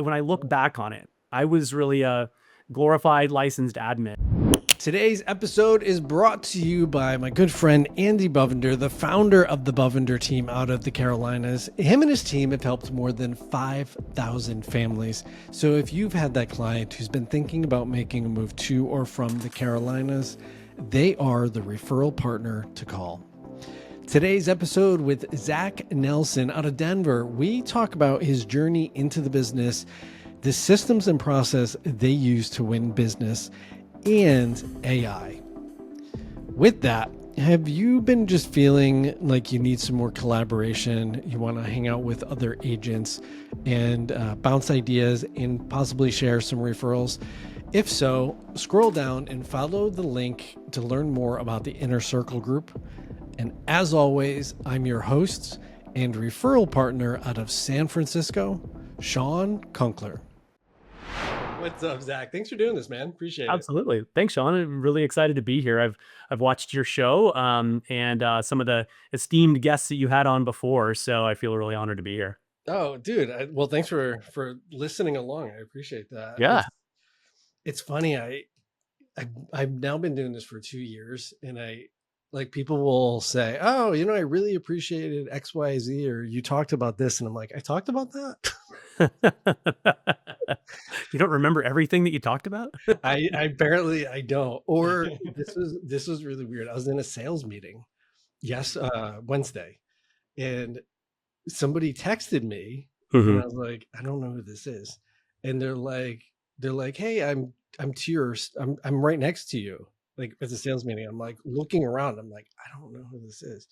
when I look back on it, I was really a glorified licensed admin. Today's episode is brought to you by my good friend Andy Bovender, the founder of the Bovender team out of the Carolinas. Him and his team have helped more than 5,000 families. So if you've had that client who's been thinking about making a move to or from the Carolinas, they are the referral partner to call. Today's episode with Zac Nelson out of Denver, we talk about his journey into the business, the systems and process they use to win business, and AI. With that, have you been just feeling like you need some more collaboration? You want to hang out with other agents and bounce ideas and possibly share some referrals? If so, scroll down and follow the link to learn more about the Inner Circle group. And as always, I'm your host and referral partner out of San Francisco, Shawn Kunkler. What's up, Zac? Thanks for doing this, man. Appreciate it. Absolutely. Thanks, Shawn. I'm really excited to be here. I've watched your show and some of the esteemed guests that you had on before, so I feel really honored to be here. Oh, dude. Well, thanks for listening along. I appreciate that. Yeah. It's funny. I've now been doing this for 2 years, and people will say, "Oh, I really appreciated X, Y, Z," or "You talked about this," and I'm like, "I talked about that." You don't remember everything that you talked about? I don't. Or this was really weird. I was in a sales meeting, Wednesday, and somebody texted me, and I was like, "I don't know who this is," and they're like, "Hey, I'm right next to you." Like at the sales meeting, I'm like looking around. I'm like, I don't know who this is.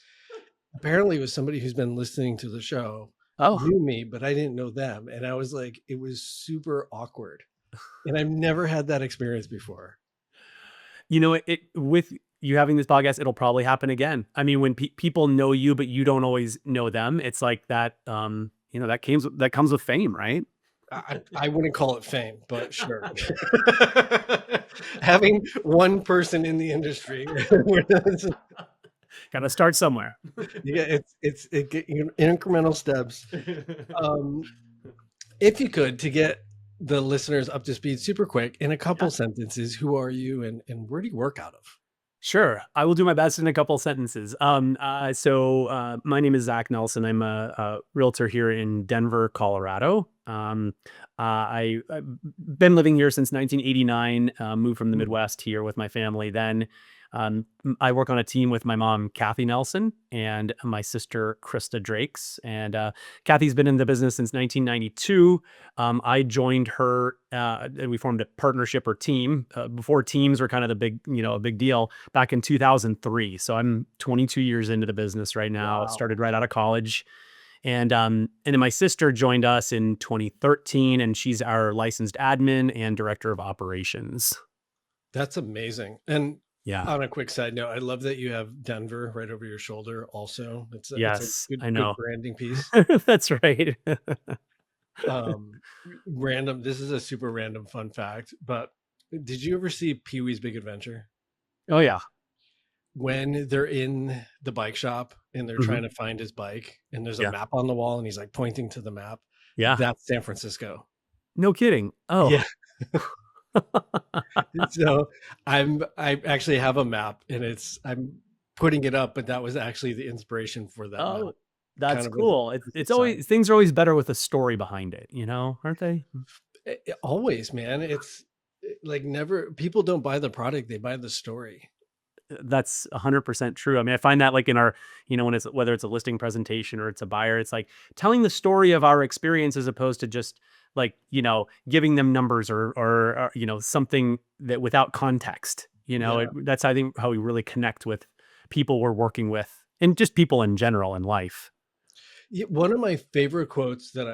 Apparently, it was somebody who's been listening to the show, knew me, but I didn't know them, and I was like, it was super awkward, and I've never had that experience before. With you having this podcast, it'll probably happen again. I mean, when people know you, but you don't always know them, it's like that. That comes with fame, right? I wouldn't call it fame, but sure. Having one person in the industry, Got to start somewhere. yeah, it's incremental steps. If you could, to get the listeners up to speed super quick in a couple sentences, who are you and where do you work out of? Sure. I will do my best in a couple sentences. My name is Zac Nelson. I'm a realtor here in Denver, Colorado. I've been living here since 1989, moved from the Midwest here with my family. Then I work on a team with my mom, Kathy Nelson, and my sister, Krista Drakes. And Kathy's been in the business since 1992. I joined her and we formed a partnership or team before teams were kind of a big deal back in 2003. So I'm 22 years into the business right now. Wow. Started right out of college. And then my sister joined us in 2013, and she's our licensed admin and director of operations. That's amazing. And yeah, on a quick side note, I love that you have Denver right over your shoulder also. It's a I know. good branding piece. That's right. Random. This is a super random fun fact, but did you ever see Pee-wee's Big Adventure? Oh yeah. When they're in the bike shop and they're trying to find his bike, and there's a map on the wall and he's like pointing to the map. Yeah. That's San Francisco. No kidding. Oh yeah. So I actually have a map, and I'm putting it up, but that was actually the inspiration for that. Oh, that's kind of cool. It's always, things are always better with a story behind it, aren't they? Always, man. It's like never, people don't buy the product, they buy the story. That's 100% true. I mean, I find that like in our, whether it's a listing presentation or it's a buyer, it's like telling the story of our experience as opposed to just like, giving them numbers or something that without context, that's, I think, how we really connect with people we're working with and just people in general in life. Yeah, one of my favorite quotes that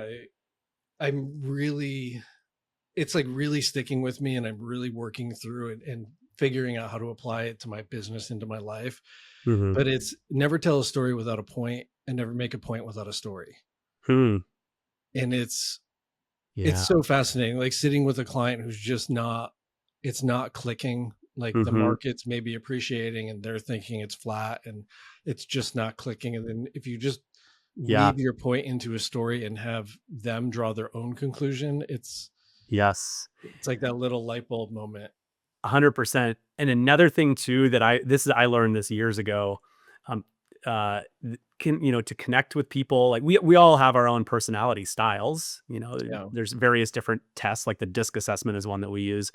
it's like really sticking with me, and I'm really working through it and figuring out how to apply it to my business, into my life. But it's never tell a story without a point, and never make a point without a story. And it's so fascinating, like sitting with a client who's just it's not clicking. Like the market's maybe appreciating and they're thinking it's flat and it's just not clicking. And then if you just Yeah. weave your point into a story and have them draw their own conclusion, Yes. it's like that little light bulb moment. 100%. And another thing too that I learned this years ago, um, to connect with people, like we all have our own personality styles. Yeah. There's various different tests, like the DISC assessment is one that we use,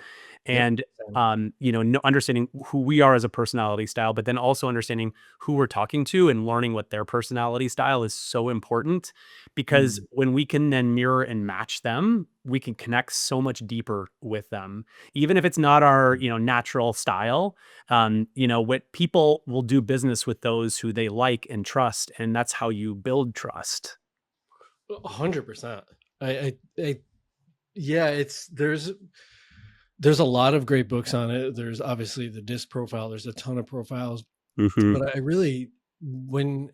Yep. and Same. understanding who we are as a personality style, but then also understanding who we're talking to and learning what their personality style is so important, because Mm. when we can then mirror and match them, we can connect so much deeper with them, even if it's not our natural style. What people will do business with those who they like and trust, and that's how you build trust. 100%. I yeah, there's a lot of great books on it. There's obviously the DISC profile. There's a ton of profiles, Hmm. but I really, when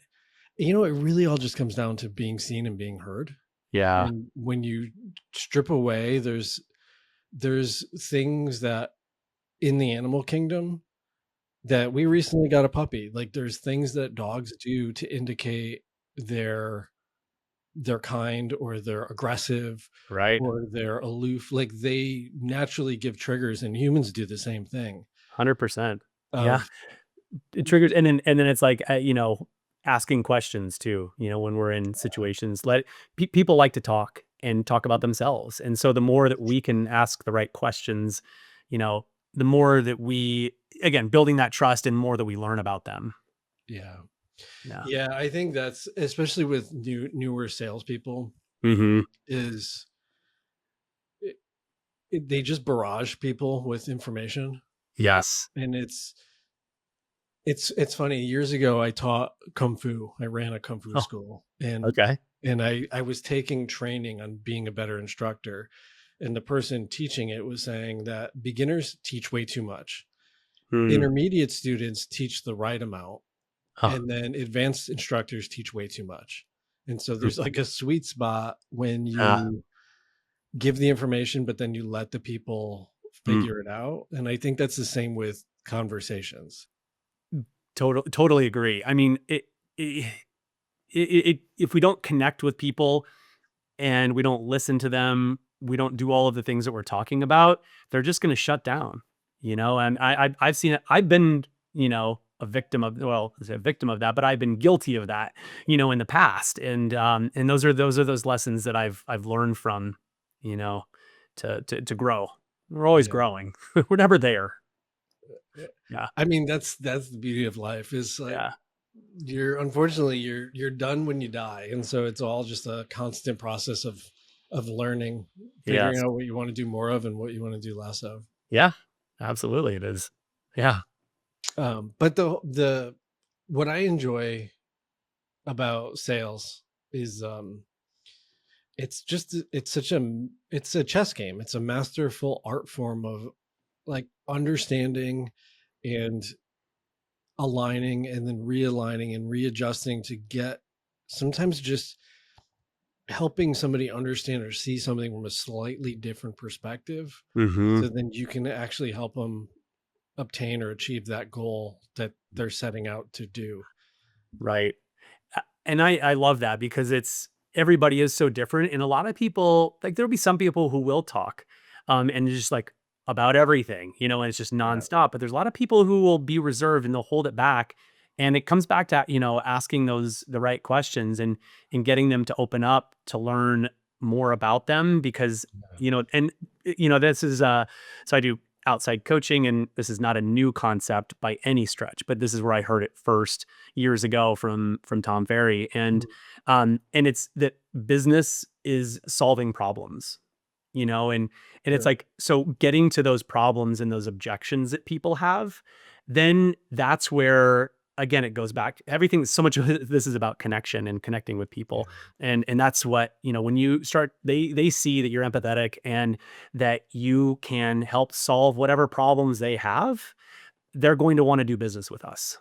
it really all just comes down to being seen and being heard. Yeah. And when you strip away, there's things that in the animal kingdom that we recently got a puppy. Like there's things that dogs do to indicate they're kind or they're aggressive Right. or they're aloof. Like they naturally give triggers, and humans do the same thing. 100%. Yeah. Of It triggers, and then it's like, asking questions too, when we're in situations. People like to talk and talk about themselves. And so the more that we can ask the right questions, you know, the more that we, again, building that trust and more that we learn about them. yeah, Yeah. yeah. I think that's especially with newer salespeople Hmm. is they just barrage people with information, Yes. and it's funny. Years ago, I taught kung fu. I ran a kung fu Oh, school, and okay. I was taking training on being a better instructor, and the person teaching it was saying that beginners teach way too much. Mm. Intermediate students teach the right amount, Oh, and then advanced instructors teach way too much. And so mm. there's like a sweet spot when Yeah. you give the information, but then you let the people Mm. figure it out. And I think that's the same with conversations. Totally agree. I mean, if we don't connect with people and we don't listen to them, we don't do all of the things that we're talking about, they're just going to shut down, and I've seen it. I've been, a victim of, well, I say a victim of that, but I've been guilty of that, in the past. And those lessons that I've learned from, you know, to grow. We're always Yeah. growing. We're never there. Yeah. I mean, that's the beauty of life is like Yeah. unfortunately you're done when you die. And so it's all just a constant process of learning, figuring Yes. out what you want to do more of and what you want to do less of. Yeah. Absolutely. It is. Yeah. But the what I enjoy about sales is it's a chess game. It's a masterful art form of like understanding and aligning and then realigning and readjusting to get sometimes just helping somebody understand or see something from a slightly different perspective, Hmm. so then you can actually help them obtain or achieve that goal that they're setting out to do. Right. And I love that because everybody is so different, and a lot of people, like, there'll be some people who will talk, and just like about everything, and it's just Yeah. nonstop. But there's a lot of people who will be reserved and they'll hold it back, and it comes back to asking the right questions and getting them to open up to learn more about them, because and this is so I do outside coaching, and this is not a new concept by any stretch, but this is where I heard it first years ago from Tom Ferry. Mhm. And it's that business is solving problems, and it's Sure. like, so getting to those problems and those objections that people have, then that's where, again, it goes back. Everything, so much of this is about connection and connecting with Yeah. people. And that's what, when you start, they see that you're empathetic and that you can help solve whatever problems they have, they're going to want to do business with us.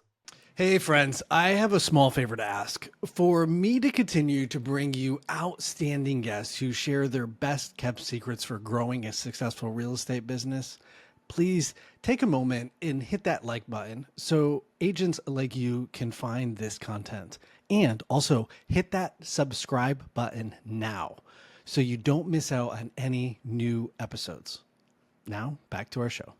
Hey, friends, I have a small favor to ask. For me to continue to bring you outstanding guests who share their best kept secrets for growing a successful real estate business, please take a moment and hit that like button so agents like you can find this content. And also hit that subscribe button now so you don't miss out on any new episodes. Now, back to our show.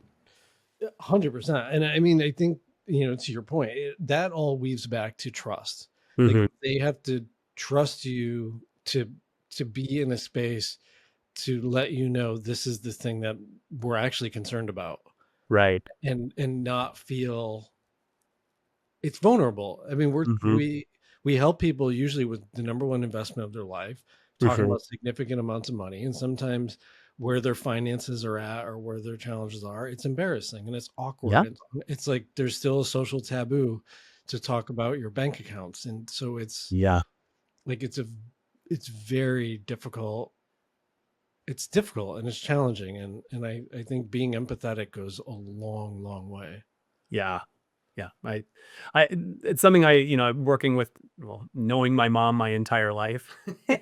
100%. And I mean, I think, to your point, that all weaves back to trust. Like Hmm. they have to trust you to be in a space to let you know this is the thing that we're actually concerned about, Right. and not feel it's vulnerable. I mean, Hmm. we help people usually with the number one investment of their life, talking Hmm. about significant amounts of money, and sometimes where their finances are at or where their challenges are, it's embarrassing and it's awkward. Yeah. It's like there's still a social taboo to talk about your bank accounts, and so it's Yeah. like it's very difficult. It's difficult and it's challenging, and I think being empathetic goes a long, long way. Yeah. Yeah. It's something I'm working with, well, knowing my mom my entire life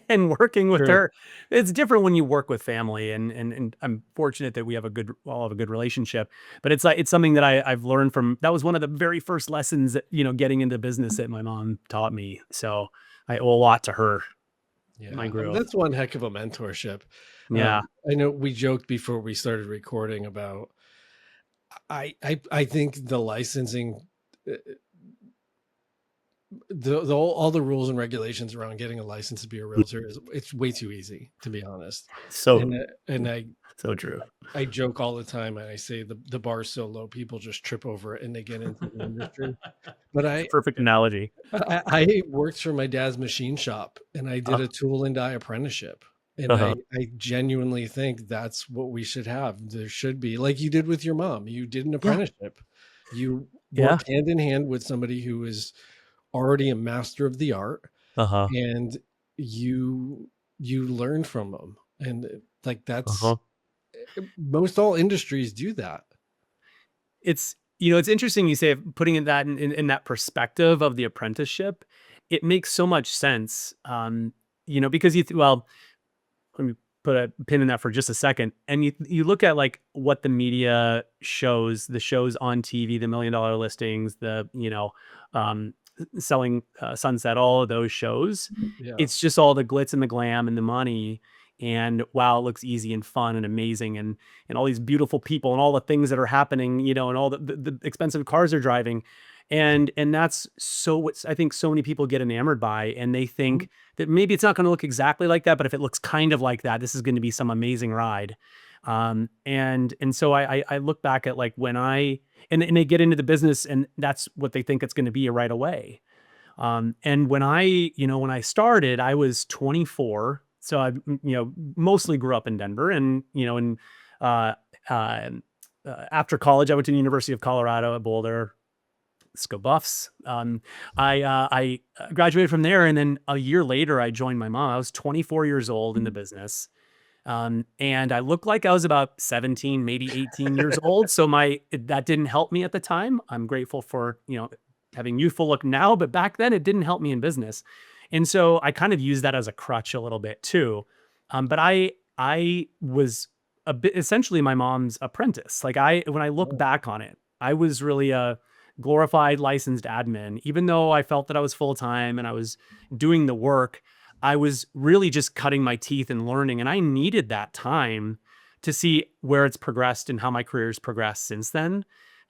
and working with Sure. her. It's different when you work with family, and I'm fortunate that we all have a good relationship, but it's something that I've learned from, that was one of the very first lessons that, getting into business that my mom taught me. So I owe a lot to her, my Yeah, growth. that's one heck of a mentorship. Yeah. I know we joked before we started recording about I think the licensing, uh, all the rules and regulations around getting a license to be a realtor is it's way too easy, to be honest. So, And so true. I joke all the time and I say the bar is so low people just trip over it and they get into the industry. But It's a perfect analogy. I worked for my dad's machine shop and I did Uh, a tool and die apprenticeship. And uh-huh. I genuinely think that's what we should have. There should be, like you did with your mom, you did an Yeah. apprenticeship. You Yeah. worked hand in hand with somebody who is already a master of the art, Uh-huh. and you learned from them. And like that's Uh-huh. most all industries do that. It's interesting you say, putting in that in that perspective of the apprenticeship. It makes so much sense. Because well, let me put a pin in that for just a second. And you look at like what the media shows, the shows on TV, the $1 million listings, the selling Sunset, all of those shows. Yeah. It's just all the glitz and the glam and the money. And wow, it looks easy and fun and amazing, and all these beautiful people and all the things that are happening, and all the expensive cars they're driving. And that's so what I think so many people get enamored by, and they Mhm. think that maybe it's not going to look exactly like that, but if it looks kind of like that, this is going to be some amazing ride. And so I look back at like when and they get into the business, and that's what they think it's going to be right away. And when I started, I was 24. So mostly grew up in Denver, and, and, uh, uh, after college, I went to the University of Colorado at Boulder. Let's go Buffs. I graduated from there, and then a year later, I joined my mom. I was 24 years old in the business. And I looked like I was about 17, maybe 18 years old. So that didn't help me at the time. I'm grateful for, having youthful look now, but back then it didn't help me in business. And so I kind of used that as a crutch a little bit too. But I was a bit essentially my mom's apprentice. Like when I look back on it, I was really a glorified licensed admin, even though I felt that I was full time and I was doing the work. I was really just cutting my teeth and learning, and I needed that time to see where it's progressed and how my career's progressed since then.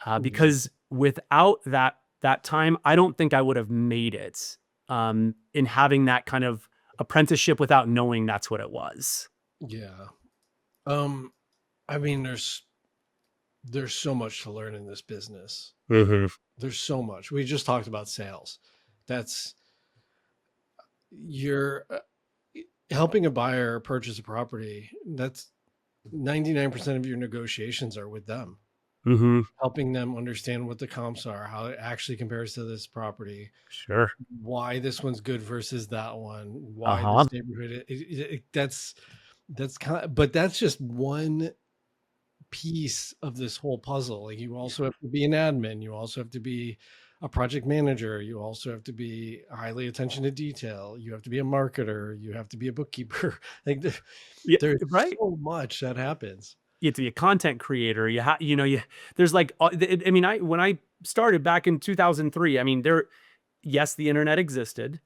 Yeah. Because without that time, I don't think I would have made it, in having that kind of apprenticeship without knowing that's what it was. Yeah. Um, I mean, there's so much to learn in this business. Mhm. There's so much. We just talked about sales. That's you're helping a buyer purchase a property. That's 99% of your negotiations are with them, Mhm. helping them understand what the comps are, how it actually compares to this property, Sure. why this one's good versus that one, why Uh-huh. this neighborhood. That's kind of, but that's just one piece of this whole puzzle. Like you also have to be an admin, you also have to be a project manager, you also have to be highly attention to detail, you have to be a marketer, you have to be a bookkeeper. Like Yeah, there's right. so much that happens. you have to be a content creator. There's like, I mean, when I started back in 2003, I mean, yes, the internet existed.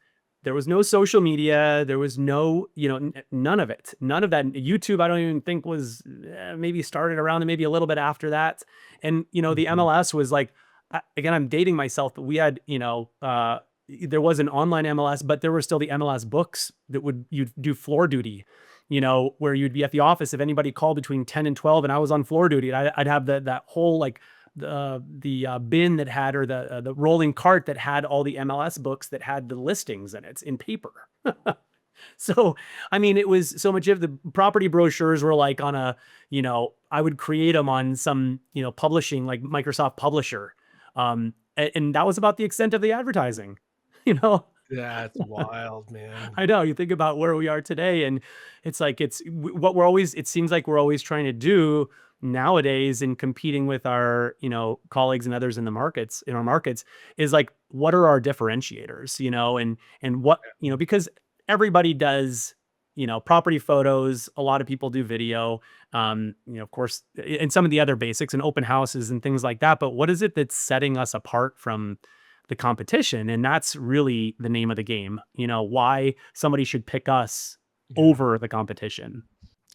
There was no social media. There was no, none of it. None of that. YouTube, I don't even think was maybe started around and maybe a little bit after that. And, the Mhm. MLS was like, again, I'm dating myself, but we had, there was an online MLS, but there were still the MLS books that you'd do floor duty, where you'd be at the office. If anybody called between 10 and 12 and I was on floor duty, I'd have that whole like the bin that had, or the rolling cart that had all the MLS books that had the listings in it in paper. So, I mean, it was so much of the property brochures were like on I would create them on some, publishing like Microsoft Publisher. And that was about the extent of the advertising, you know? That's wild, man. I know, you think about where we are today, and it's like it seems like we're always trying to do nowadays in competing with our, colleagues and others in our markets, is like, what are our differentiators, and what, because everybody does, property photos, a lot of people do video, of course, and some of the other basics and open houses and things like that. But what is it that's setting us apart from the competition? And that's really the name of the game, why somebody should pick us Yeah. over the competition.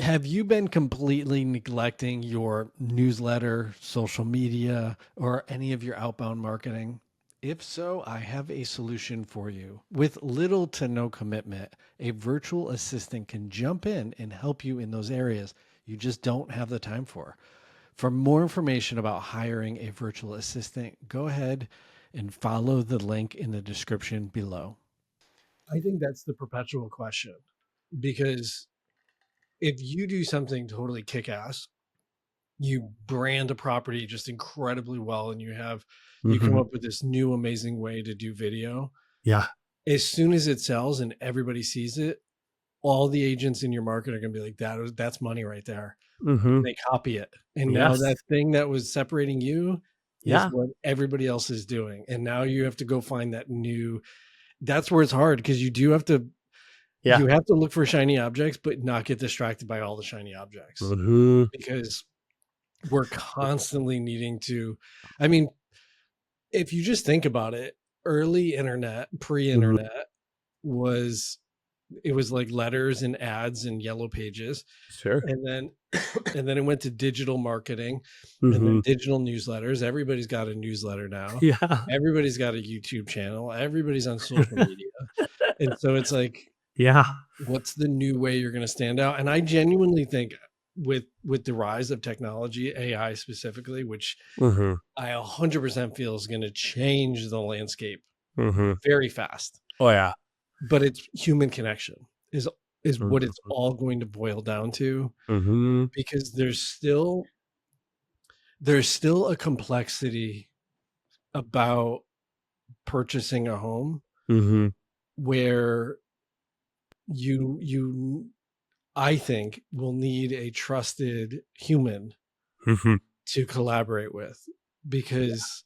Have you been completely neglecting your newsletter, social media, or any of your outbound marketing? If so, I have a solution for you. With little to no commitment, a virtual assistant can jump in and help you in those areas you just don't have the time for. For more information about hiring a virtual assistant, go ahead and follow the link in the description below. I think that's the perpetual question, because if you do something totally kick ass, you brand a property just incredibly well, and you come Hmm. up with this new amazing way to do video. Yeah. As soon as it sells and everybody sees it, all the agents in your market are going to be like, that's money right there. Hmm. And they copy it. And now Yes. that thing that was separating you is Yeah. what everybody else is doing. And now you have to go find that new. That's where it's hard, because Yeah. you have to look for shiny objects, but not get distracted by all the shiny objects, Hmm. because we're constantly needing to. I mean, if you just think about it, early internet, Hmm. pre-internet, was it was like letters and ads and yellow pages, Sure. and then and then it went to digital marketing, and then Hmm. digital newsletters. Everybody's got a newsletter now. Yeah. Everybody's got a YouTube channel. Everybody's on social media. And so it's like, Yeah. what's the new way you're going to stand out? And I genuinely think, with the rise of technology, AI specifically, which Hmm. I 100% feel is going to change the landscape Hmm. very fast. Oh yeah. But it's human connection is what it's Hmm. all going to boil down to, Hmm. because there's still a complexity about purchasing a home, Hmm. where you I think will need a trusted human Hmm. to collaborate with, because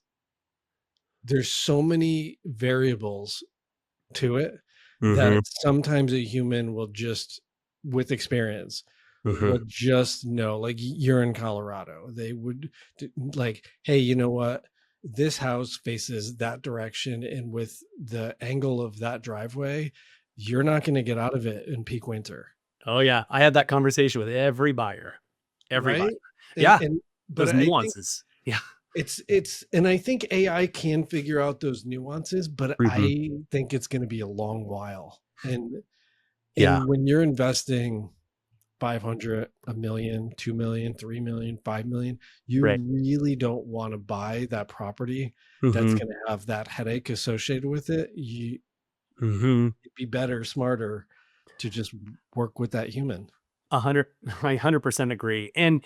there's so many variables to it that Hmm. sometimes a human will just, with experience, Hmm. will just know. Like, you're in Colorado, they would like, hey, you know what, this house faces that direction, and with the angle of that driveway, you're not going to get out of it in peak winter. Oh yeah. I had that conversation with every buyer. Every buyer. Right. and Yeah. and but Those I think nuances. Yeah. and I think AI can figure out those nuances, but Hmm. I think it's going to be a long while. Yeah. And when you're investing 500, a million, 2 million, 3 million, 5 million, you Right. really don't want to buy that property that's Hmm. going to have that headache associated with it. Hmm. It'd be better, smarter to just work with that human. A hundred, I 100% agree. And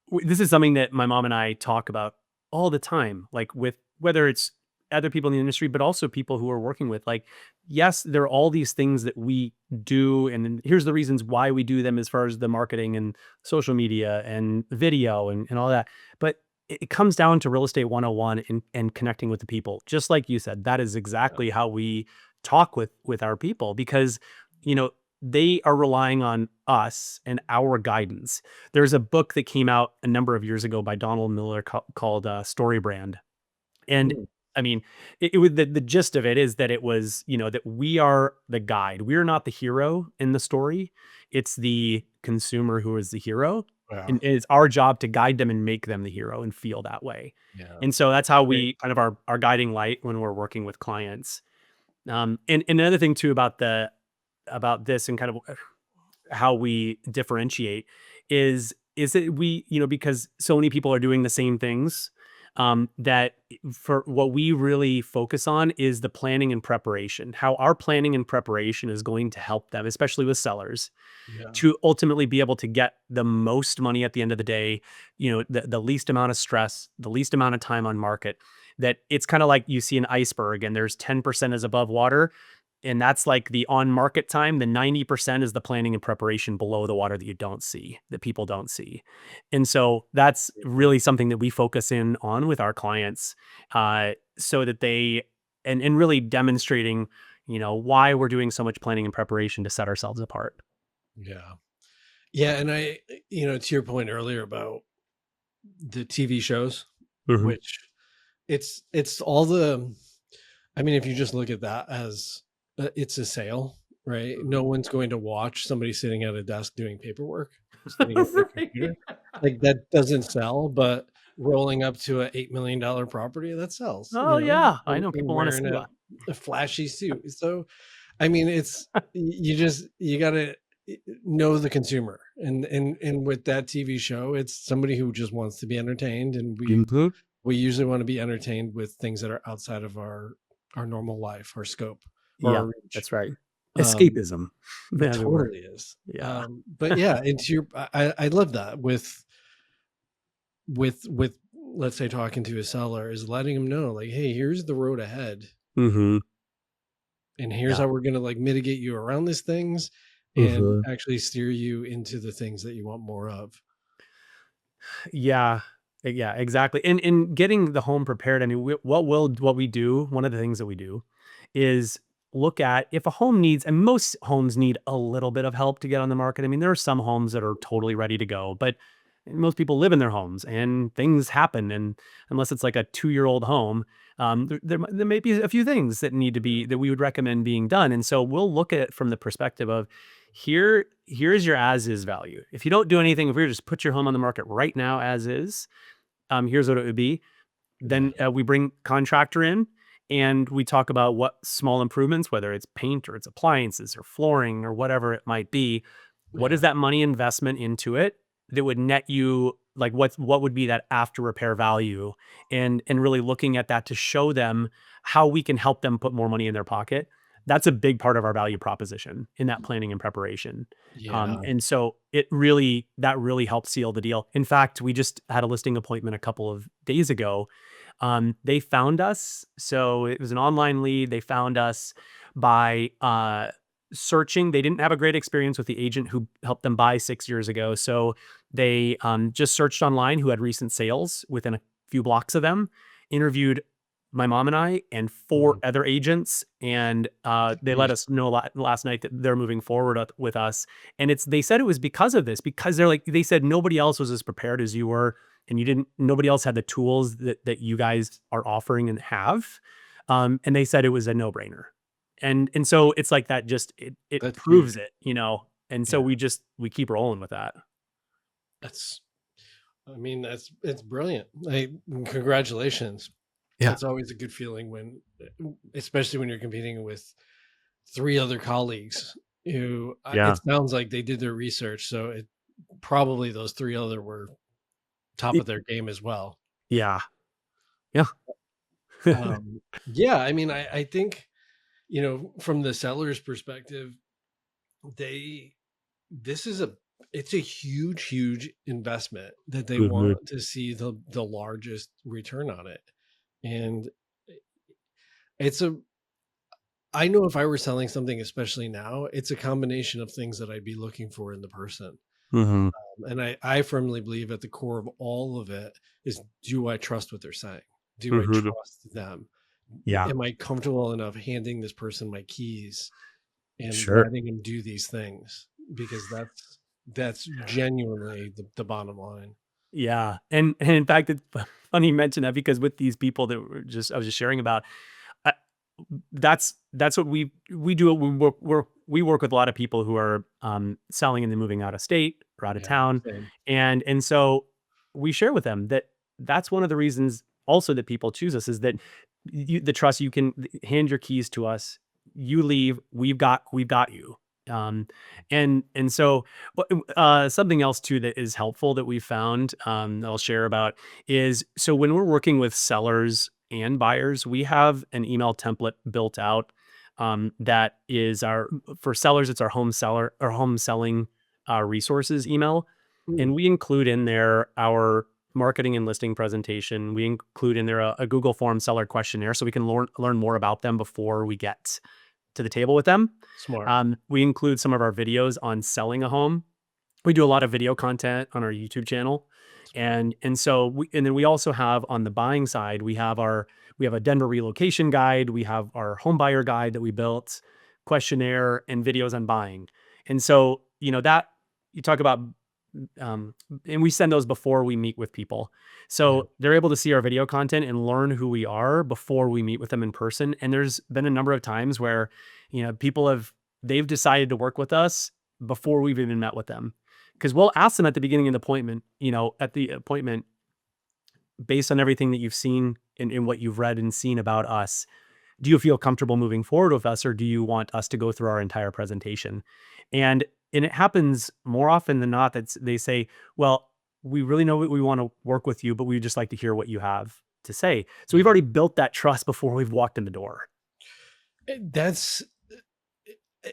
this is something that my mom and I talk about all the time, like with whether it's other people in the industry, but also people who are working with, like, yes, there are all these things that we do. And then here's the reasons why we do them as far as the marketing and social media and video and all that. But it comes down to real estate 101 and connecting with the people. Just like you said, that is Yeah. exactly how we talk with our people because, you know, they are relying on us and our guidance. There's a book that came out a number of years ago by Donald Miller called Story Brand. And Mm, I mean, it was the gist of it is that it was, that we are the guide. We're not the hero in the story. It's the consumer who is the hero. wow. And it's our job to guide them and make them the hero and feel that way. Yeah. And so that's how Great. we kind of our guiding light when we're working with clients. And another thing too about this and kind of how we differentiate is that we, because so many people are doing the same things, that for what we really focus on is the planning and preparation, how our planning and preparation is going to help them, especially with sellers, Yeah. to ultimately be able to get the most money at the end of the day, the least amount of stress, the least amount of time on market. That it's kind of like you see an iceberg and there's 10% is above water. And that's like the on market time. The 90% is the planning and preparation below the water that you don't see, that people don't see. And so that's really something that we focus in on with our clients, so that they, and really demonstrating, why we're doing so much planning and preparation to set ourselves apart. Yeah. Yeah. And to your point earlier about the TV shows, Mhm. which it's all the, I mean, if you just look at that as it's a sale, right? No Mhm. one's going to watch somebody sitting at a desk doing paperwork, sitting at their computer. Right. Like that doesn't sell, but rolling up to a $8 million property that sells, Oh yeah, I and, know and people want to wearing see that. a flashy suit. So, I mean, you got to know the consumer, and with that TV show, it's somebody who just wants to be entertained, and Mhm. we usually want to be entertained with things that are outside of our normal life, our scope, or Yeah, our reach. that's right. Um, Escapism, it as it were. totally is. Yeah. But yeah, into your, I love that with let's say talking to a seller is letting them know like, hey, here's the road ahead, Mhm. and here's Yeah. how we're going to like mitigate you around these things, and Mhm. actually steer you into the things that you want more of. Yeah. Yeah, exactly. And getting the home prepared, I mean, what we do, one of the things that we do is look at if a home needs, and most homes need a little bit of help to get on the market. I mean, there are some homes that are totally ready to go, but most people live in their homes and things happen. And unless it's like a 2-year-old home, there may be a few things that need to be, that we would recommend being done. And so we'll look at it from the perspective of here's your as is value. If you don't do anything, if we were just put your home on the market right now as is, here's what it would be. Yeah. Then we bring contractor in and we talk about what small improvements, whether it's paint or it's appliances or flooring or whatever it might be. What is Yeah. that money investment into it that would net you, like what would be that after repair value, and really looking at that to show them how we can help them put more money in their pocket. That's a big part of our value proposition in that planning and preparation. Yeah. And so that really helps seal the deal. In fact, we just had a listing appointment a couple of days ago. They found us. So it was an online lead. They found us by searching. They didn't have a great experience with the agent who helped them buy 6 years ago. So they just searched online who had recent sales within a few blocks of them, interviewed my mom and I and four Mhm. other agents. And they let Jeez. us know last night that they're moving forward with us. And they said it was because of this, because they said nobody else was as prepared as you were, and nobody else had the tools that you guys are offering and have. And they said it was a no-brainer. And so it's like that, just it That's proves huge. it. And so Yeah. we keep rolling with that. That's, I mean, it's brilliant. Congratulations. Yeah. It's always a good feeling when, especially when you're competing with three other colleagues who, it Yeah. sounds like they did their research. So it probably those three other were top It- of their game as well. yeah. Yeah. Yeah. I mean, I think, from the seller's perspective, they, this is it's a huge investment that they Mhm. want to see the largest return on it. And it's a, I know if I were selling something, especially now, it's a combination of things that I'd be looking for in the person. Mhm. And I firmly believe at the core of all of it is, do I trust what they're saying? Do I Mhm. trust them? Yeah. Am I comfortable enough handing this person my keys and Sure. letting them do these things, because that's genuinely the bottom line. Yeah, and in fact, it's funny you mention that because with these people that I was just sharing about, I that's what we do. We work with a lot of people who are, selling and then moving out of state or out of Yeah, town, same. and so we share with them that that's one of the reasons also that people choose us is that the trust you can hand your keys to us, you leave, we've got you. Um, and so something else too that is helpful that we found, that I'll share about is so when we're working with sellers and buyers, we have an email template built out, that is our for sellers, it's our home seller or home selling resources email. Mm, And we include in there our marketing and listing presentation. We include in there a Google Form seller questionnaire so we can learn more about them before we get to the table with them. smart. We include some of our videos on selling a home. We do a lot of video content on our YouTube channel. Smart. And then we also have on the buying side, we have a Denver relocation guide, we have our home buyer guide that we built, questionnaire and videos on buying. And so, that you talk about, and we send those before we meet with people. Yeah. So they're able to see our video content and learn who we are before we meet with them in person. And there's been a number of times where, people they've decided to work with us before we've even met with them. Because we'll ask them at the beginning of the appointment, at the appointment, based on everything that you've seen and what you've read and seen about us, do you feel comfortable moving forward with us or do you want us to go through our entire presentation? And and it happens more often than not that they say, well, we really know we want to work with you, but we would just like to hear what you have to say. So we've Yeah. already built that trust before we've walked in the door. That's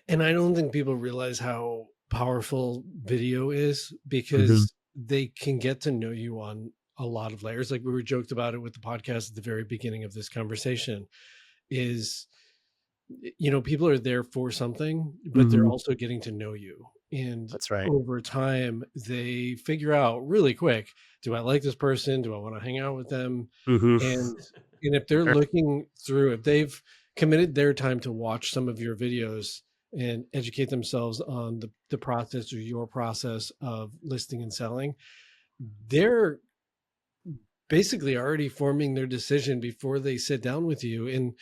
and I don't think people realize how powerful video is, Mhm. because they can get to know you on a lot of layers. Like we were joked about it with the podcast at the very beginning of this conversation, is people are there for something, but they're Mhm. also getting to know you. And That's right. over time, they figure out really quick, do I like this person? Do I want to hang out with them? Mhm. And and if they're Sure. looking through, if they've committed their time to watch some of your videos and educate themselves on the process or your process of listing and selling, they're basically already forming their decision before they sit down with you. And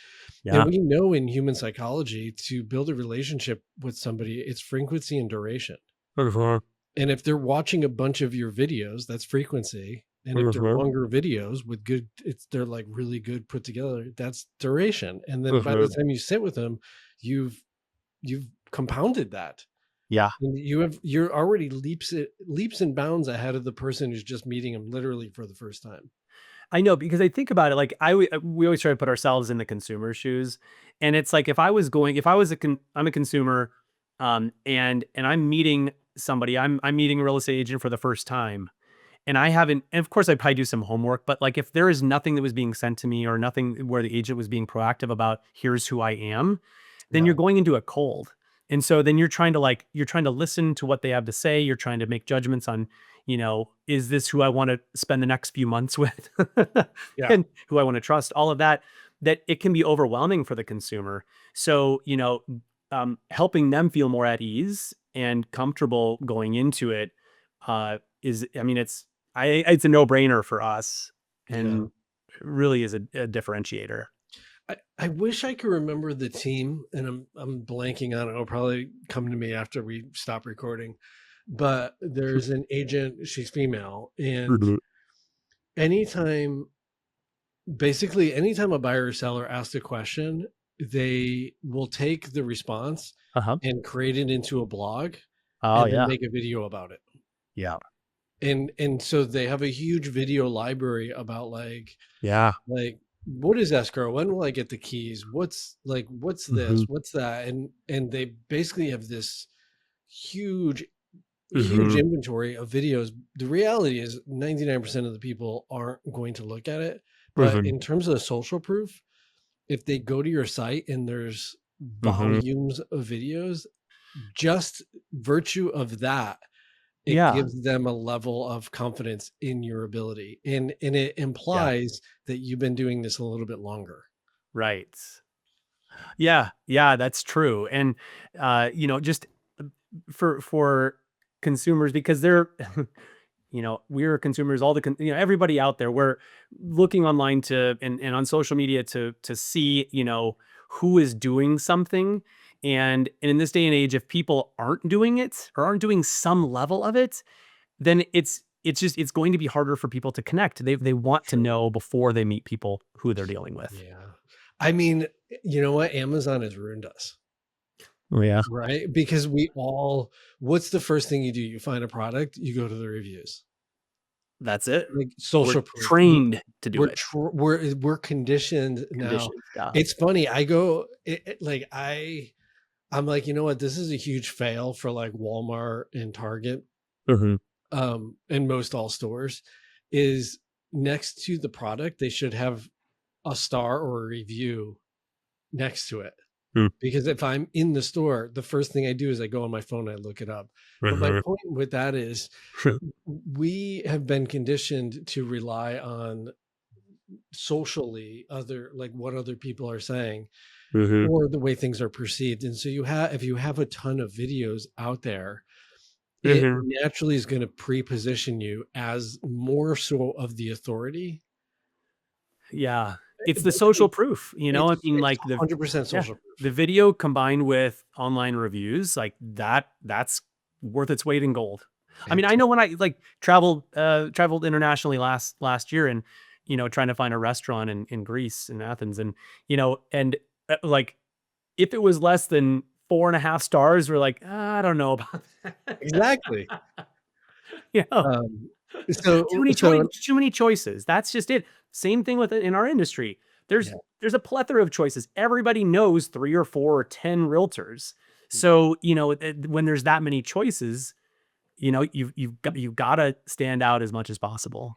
Yeah. we know in human psychology, to build a relationship with somebody, it's frequency and duration. Mhm. And if they're watching a bunch of your videos, that's frequency. And if they're Mhm. longer videos with they're like really good put together, that's duration. And then by the Mhm. time you sit with them, you've you've compounded that. Yeah. And you're already leaps and bounds ahead of the person who's just meeting them literally for the first time. I know because I think about it like we always try to put ourselves in the consumer's shoes, and it's like if I was I'm a consumer, and I'm meeting somebody, I'm meeting a real estate agent for the first time, and I haven't, and of course I probably do some homework, but like if there is nothing that was being sent to me or nothing where the agent was being proactive about here's who I am, then Yeah. you're going into a cold. And so then you're trying to listen to what they have to say. You're trying to make judgments on, is this who I want to spend the next few months with Yeah. and who I want to trust, all of that, that it can be overwhelming for the consumer. So, helping them feel more at ease and comfortable going into it, I mean, it's a no brainer for us Yeah. and really is a differentiator. I wish I could remember the team, and I'm blanking on it. It'll probably come to me after we stop recording. But there's an agent, she's female, and Mhm. anytime anytime a buyer or seller asks a question, they will take the response Uh-huh. and create it into a blog Oh, and then yeah. make a video about it. Yeah. And so they have a huge video library about Yeah. like what is escrow, when will I get the keys, what's this, Mhm. what's that, and they basically have this huge huge Mhm. inventory of videos. The reality is 99% of the people aren't going to look at it, but Mhm. in terms of social proof, if they go to your site and there's Mhm. volumes of videos, just virtue of that, it Yeah. gives them a level of confidence in your ability, and it Yeah. implies that you've been doing this a little bit longer. Right. Yeah, yeah, that's true. And just for consumers, because they're we're consumers, all everybody out there, we're looking online and on social media to see, who is doing something. And in this day and age, if people aren't doing it or aren't doing some level of it, then it's going to be harder for people to connect. They want to True. know before they meet people who they're dealing with. Yeah. I mean, you know what? Amazon has ruined us, Oh yeah. right? Because what's the first thing you do? You find a product, you go to the reviews, That's it. like We're social proof. trained to do it. We're conditioned now. Conditions. Yeah. It's funny. I go like I'm like, you know what? This is a huge fail for like Walmart and Target, Mhm. and most all stores. Is next to the product, they should have a star or a review next to it. Mm. Because if I'm in the store, the first thing I do is I go on my phone, I look it up. But my Mhm. point with that is we have been conditioned to rely on socially other like what other people are saying Mhm. or the way things are perceived. And so if you have a ton of videos out there, it Mhm. naturally is going to pre-position you as more so of the authority. Yeah. It's the But social proof, I mean, it's like, 100% yeah, social proof. the video combined with online reviews, like, that's worth its weight in gold. I mean, It I know when I, like, traveled internationally last year and, trying to find a restaurant in Greece, in Athens, and, like, if it was less than 4.5 stars, we're like, "I don't know about that." exactly. You know? Um, so Too many choices. That's just it. Same thing with in our industry. There's yeah. there's a plethora of choices. Everybody knows 3 or 4 or 10 realtors. So, when there's that many choices, you've gotta stand out as much as possible.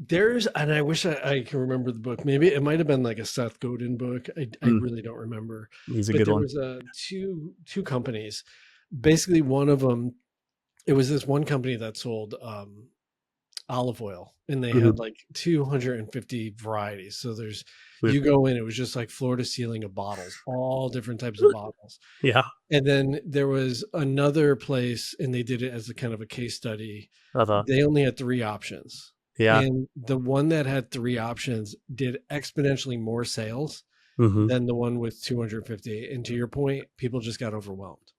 And I wish I can remember the book. Maybe it might have been like a Seth Godin book. I Mm, really don't remember. he's a But good there one. was two companies. Basically, one of them, it was this one company that sold olive oil, and they Mhm. had like 250 varieties. So Mm. you go in, it was just like floor to ceiling of bottles, all different types of bottles. Yeah. And then there was another place, and they did it as a kind of a case study. Uh-huh. They only had three options. Yeah. And the one that had three options did exponentially more sales Mhm. than the one with 250. And to your point, people just got overwhelmed.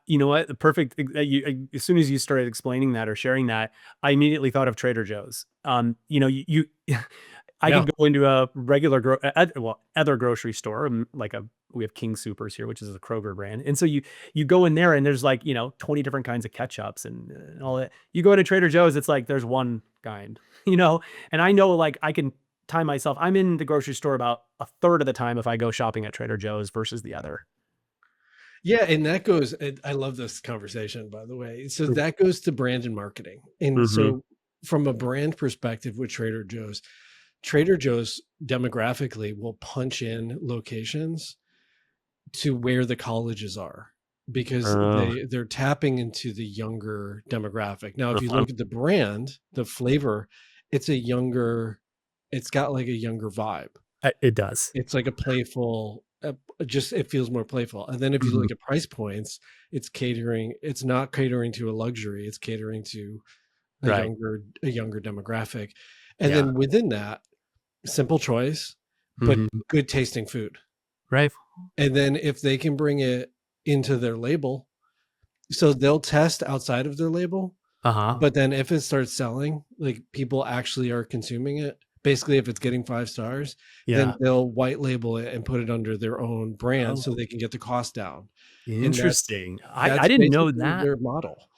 You know what? The perfect as soon as you started explaining that or sharing that, I immediately thought of Trader Joe's. I Yeah. could go into a regular other grocery store, we have King Supers here, which is a Kroger brand. And so you go in there and there's, like, 20 different kinds of ketchups and all that. You go to Trader Joe's, it's like there's one kind, you know? And I know, like, I can time myself. I'm in the grocery store about a third of the time if I go shopping at Trader Joe's versus the other. Yeah. And that goes, and I love this conversation, by the way. So that goes to brand and marketing. And Mhm. so, from a brand perspective with Trader Joe's demographically will punch in locations to where the colleges are because Uh, they're tapping into the younger demographic. Now, if you uh-huh. look at the brand, the flavor, it's a younger, it's got like a younger vibe. It does. It's like a playful, just it feels more playful. And then if you Mhm. look at price points, it's not catering to a luxury, it's catering to Right. a younger demographic. And Yeah. then within that, simple choice, but Mhm. good tasting food. Right. And then if they can bring it into their label, so they'll test outside of their label, Uh-huh. but then if it starts selling, like people actually are consuming it, basically if it's getting 5 stars, then Yeah. they'll white label it and put it under their own brand Oh, so they can get the cost down. And interesting. I that's didn't know basically that. their model.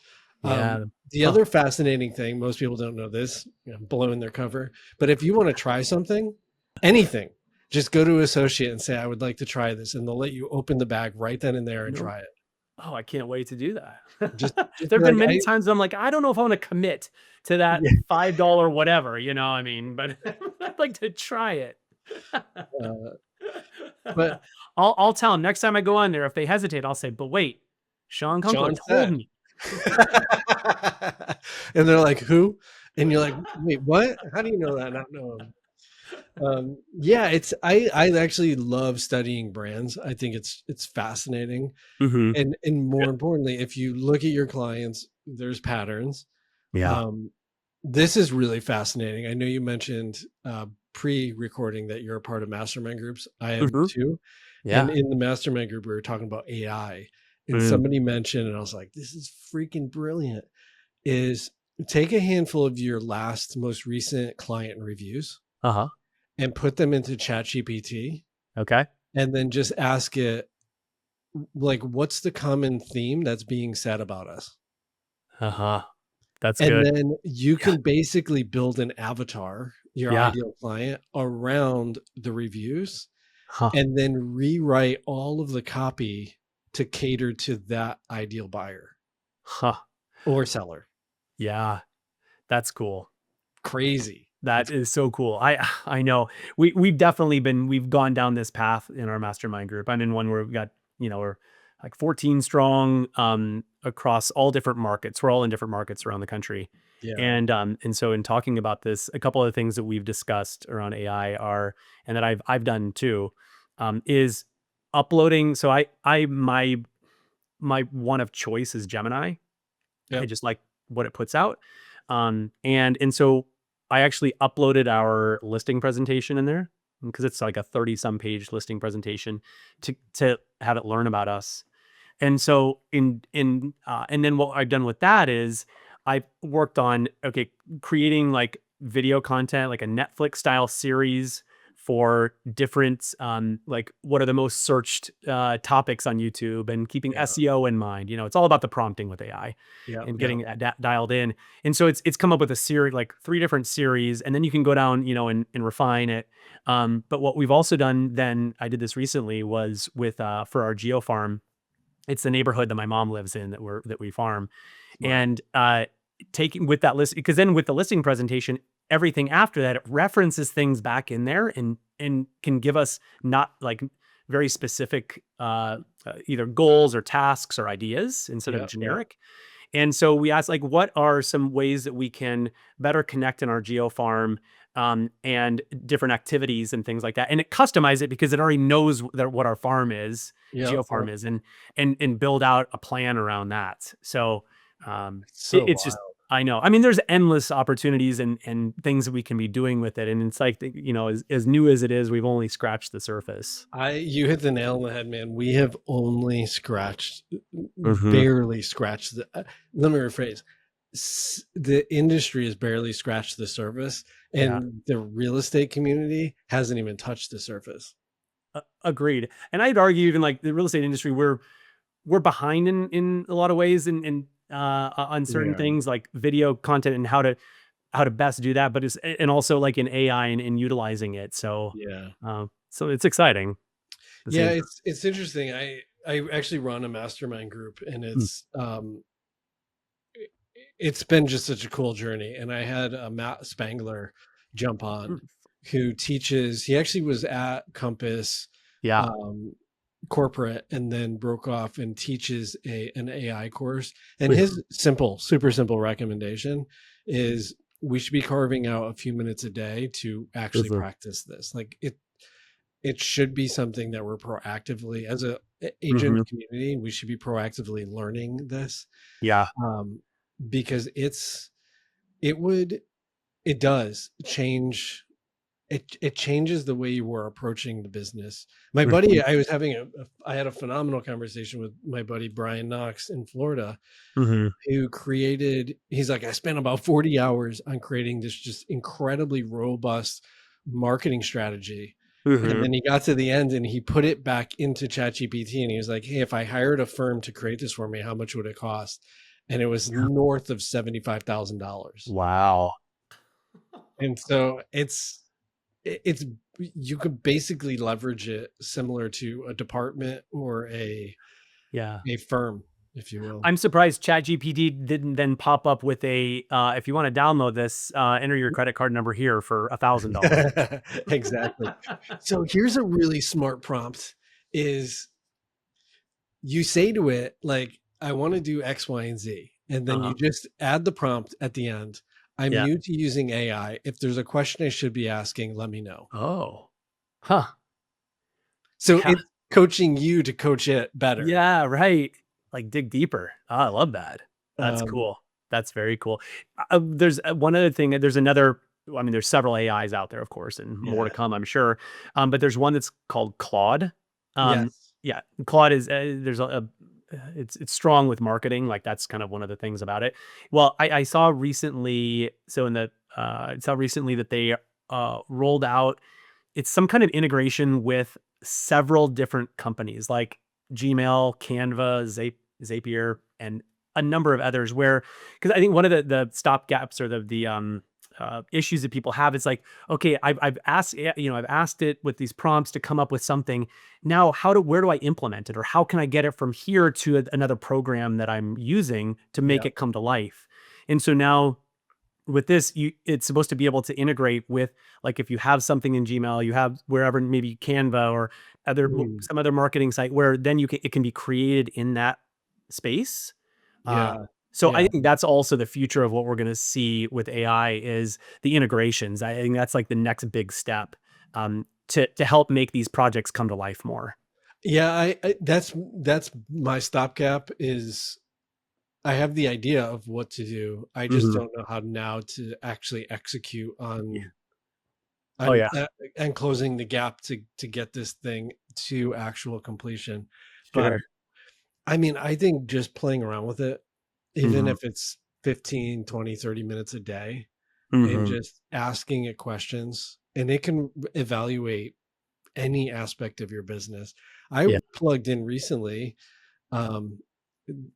Yeah. The Huh. other fascinating thing, most people don't know this, blowing their cover, but if you want to try something, anything, just go to associate and say, I would like to try this. And they'll let you open the bag right then and there and No. try it. Oh, I can't wait to do Just, that. just be There've like, been many times I'm like, I don't know if I wanna commit to that yeah, $5 whatever, I mean, but I'd like to try it. uh, but I'll tell them next time I go on there, if they hesitate, I'll say, "But wait, Shawn Kunkler Sean told said, me." and they're like, who? And you're like, wait, what? How do you know that? Not know him. Yeah, I actually love studying brands. I think it's fascinating. Hmm. And more importantly, if you look at your clients, there's patterns. Yeah. Um, this is really fascinating. I know you mentioned pre-recording that you're a part of mastermind groups. I am Hmm. too. And Yeah. in the mastermind group, we were talking about AI, and Mm. somebody mentioned, and I was like, this is freaking brilliant, is take a handful of your last most recent client reviews Uh-huh. and put them into ChatGPT Okay. and then just ask it, like, what's the common theme that's being said about us? Uh-huh. That's And good. then you Yeah. can basically build an avatar, your Yeah. ideal client, around the reviews Huh. and then rewrite all of the copy to cater to that ideal buyer Huh. or seller. Yeah. That's cool. Crazy. That It's is so cool. I know. We've gone down this path in our mastermind group. I'm in one where we've got, we're like 14 strong across all different markets. We're all in different markets around the country. yeah. And so in talking about this, a couple of the things that we've discussed around AI are, and that I've done too, is uploading. So my one of choice is Gemini. I Yep. just like what it puts out. And so I actually uploaded our listing presentation in there because it's like a 30 some page listing presentation to have it learn about us. And so and then what I've done with that is I've worked on, okay, creating like video content, like a Netflix style series for different like what are the most searched topics on YouTube, and keeping Yeah. SEO in mind. It's all about the prompting with AI Yep. and Yep. getting that dialed in. And so it's come up with a series, like three different series, and then you can go down, and refine it. But what we've also done, then I did this recently, was with for our geo farm. It's the neighborhood that my mom lives in that we farm. Smart. And taking with that list, because then with the listing presentation, everything after that, it references things back in there and can give us not like very specific either goals or tasks or ideas instead of Yep. Yep. generic. And so we asked, like, what are some ways that we can better connect in our geo farm, and different activities and things like that, and it customize it because it already knows what our farm is, Yep. geo Yep. farm is, and build out a plan around that. So It's so it's just, wild. I know. I mean, there's endless opportunities and things that we can be doing with it, and it's like as new as it is, we've only scratched the surface. You hit the nail on the head, man. We have only scratched, Hmm. barely scratched let me rephrase. The industry has barely scratched the surface, Yeah. and the real estate community hasn't even touched the surface. Agreed. And I'd argue even like the real estate industry, we're behind in a lot of ways on We certain are. things like video content and how to best do that, but it's and also like in AI and utilizing it. Yeah. So it's exciting at the Yeah, same it's interesting. I actually run a mastermind group, and time. it's been just such a cool journey. And I had Matt Spangler jump on, Mm. who teaches. He actually was at Compass Yeah. um, corporate, and then broke off and teaches an AI course. And his super simple recommendation is we should be carving out a few minutes a day to actually practice this. Like it should be something that we're proactively, as a agent Mhm. community, we should be proactively learning this, Yeah. um, because it would it does change. It changes the way you were approaching the business. My buddy, Mhm. I had a phenomenal conversation with my buddy Brian Knox in Florida, Mhm. who created. He's like, I spent about 40 hours on creating this just incredibly robust marketing strategy. And Mhm. then he got to the end and he put it back into ChatGPT, and he was like, hey, if I hired a firm to create this for me, how much would it cost? And it was north of $75,000. Wow. And so it's you could basically leverage it similar to a department or Yeah. a firm, if you will. I'm surprised ChatGPT didn't then pop up with a, if you want to download this, enter your credit card number here for $1,000. Exactly. So here's a really smart prompt: is you say to it, like, I want to do X, Y, and Z. And then you Uh-huh. just add the prompt at the end. I'm Yeah. new to using AI. If there's a question I should be asking, let me know. Oh. Huh. So Yeah. it's coaching you to coach it better. Yeah, right. Like, dig deeper. Oh, I love that. That's Um, cool. That's very cool. There's one other thing. There's another. I mean, there's several AIs out there, of course, and more to yeah. come, I'm sure. But there's one that's called Claude. Yes. Yeah, Claude is there's it's strong with marketing. Like that's kind of one of the things about it. Well, I saw recently. So in the I saw recently that they rolled out it's some kind of integration with several different companies like Gmail, Canva, Zapier, and a number of others. Where because I think one of the stop gaps or the issues that people have is like, okay, I've asked I've asked it with these prompts to come up with something. Now, where do I implement it, or how can I get it from here to another program that I'm using to make Yeah. it come to life? And so now with this, it's supposed to be able to integrate with like if you have something in Gmail, you have wherever maybe Canva or Mm, some other marketing site where then it can be created in that space. Uh, yeah. so I Yeah. think that's also the future of what we're going to see with AI is the integrations. I think that's like the next big step to help make these projects come to life more. Yeah. That's my stopgap is I have the idea of what to do. I just Hmm. don't know how now to actually execute Yeah. on Oh on yeah, and closing the gap to get this thing to actual completion. But sure. I mean, I think just playing around with it, even Hmm. if it's 15, 20, 30 minutes a day, and Hmm. just asking it questions, and it can evaluate any aspect of your business. I Yeah. plugged in recently. Um,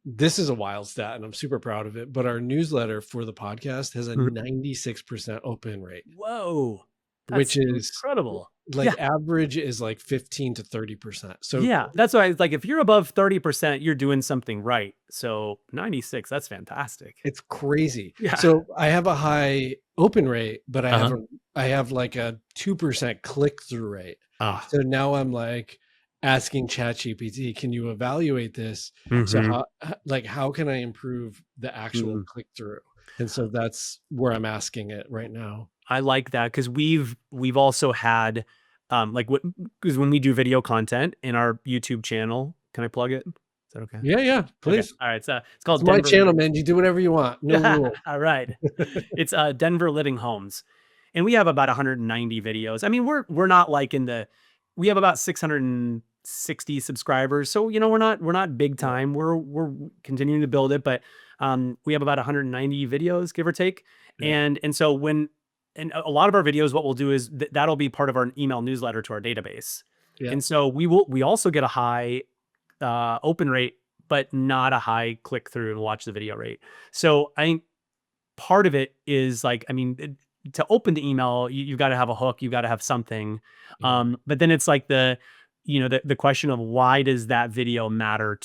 this is a wild stat, and I'm super proud of it. But our newsletter for the podcast has a Mhm. 96% open rate, Whoa, which that's is incredible. like Yeah. average is like 15 to 30%. So Yeah, that's why it's like if you're above 30%, you're doing something right. So 96, that's fantastic. it's crazy. Yeah. So I have a high open rate, but Uh-huh. I have like a 2% click through rate. Ah. So now I'm like asking ChatGPT, can you evaluate this? So Mhm. like how can I improve the actual Mhm. click through? And so that's where I'm asking it right now. I like that because we've also had like what because when we do video content in our YouTube channel, can I plug it? Is that okay? Yeah, yeah, Okay. please. All right. It's It's called my Denver channel, Living. man. You do whatever you want. No rule. All right. It's Denver Living Homes. And we have about 190 videos. I mean, we're not like in the we have about 660 subscribers. So, we're not big Yeah, time. We're continuing to build it, but we have about 190 videos, give or take. yeah, And so and a lot of our videos, what we'll do is that'll be part of our email newsletter to our database. yeah. And so we also get a high open rate, but not a high click through and watch the video rate. So I think part of it is like, I mean, to open the email, you've got to have a hook, you've got to have something. Yeah. But then it's like the question of why does that video matter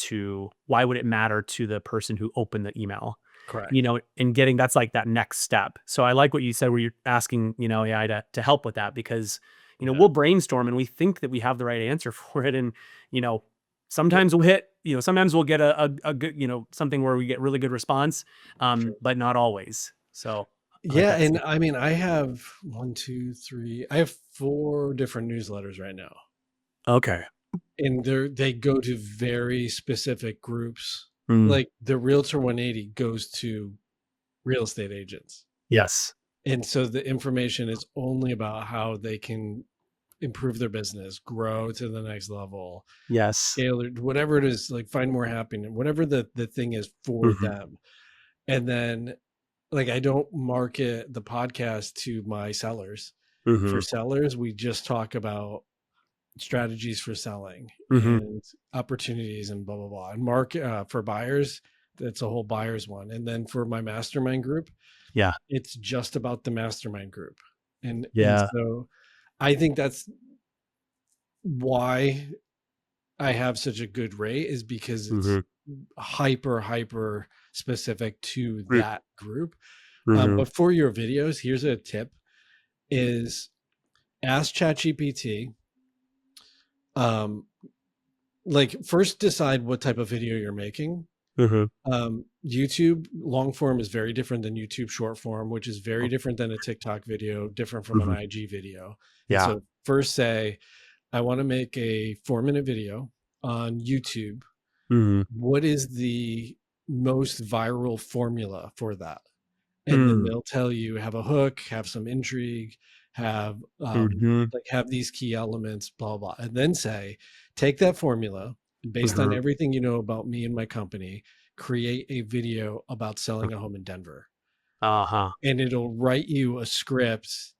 why would it matter to the person who opened the email? Correct. And getting that's like that next step. So I like what you said where you're asking, AI to help with that because, Yeah. we'll brainstorm and we think that we have the right answer for it. And, you know, sometimes we'll hit, sometimes we'll get a good, something where we get really good response, Sure. but not always. So I like Yeah, that and too. I mean, I have one, two, three. I have four different newsletters right now, Okay. and they go to very specific groups. Mm, Like the Realtor 180 goes to real estate agents, yes. and so the information is only about how they can improve their business, grow to the next level, Yes. scale it, whatever it is, like find more happiness, whatever the thing is for Hmm. them. And then like I don't market the podcast to my sellers. For Hmm. sellers, we just talk about strategies for selling Hmm. and opportunities and blah blah blah. And for buyers, that's a whole buyers one. And then for my mastermind group, Yeah. it's just about the mastermind group. And Yeah. so I think that's why I have such a good rate is because it's Hmm. hyper specific to that group. Hmm. But for your videos, here's a tip: is ask ChatGPT. Um, like first decide what type of video you're making. Hmm. YouTube long form is very different than YouTube short form, which is very different than a TikTok video, different from an Mhm. IG video. And Yeah. so first say, I want to make a 4-minute video on YouTube. Mhm. What is the most viral formula for that? And then Mm. they'll tell you have a hook, have some intrigue, have Mhm. like have these key elements, blah blah, and then say, take that formula based on Mhm. everything you know about me and my company, create a video about selling a home in Denver, Uh-huh. and it'll write you a script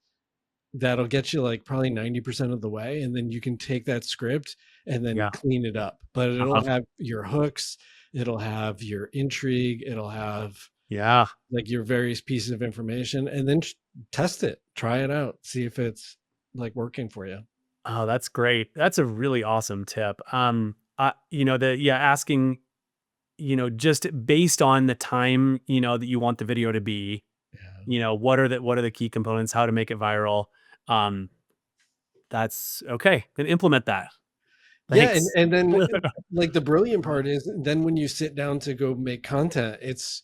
that'll get you like probably 90% of the way, and then you can take that script and then Yeah. clean it up. But it'll Uh-huh. have your hooks, it'll have your intrigue, it'll have Yeah. like your various pieces of information, and then test it, try it out, see if it's like working for you. Oh, that's great. That's a really awesome tip. Asking, just based on the time, that you want the video to be, Yeah. what are the key components, how to make it viral. Um, that's okay. Then implement that. Yeah, Thanks. and then like the brilliant part is then when you sit down to go make content, it's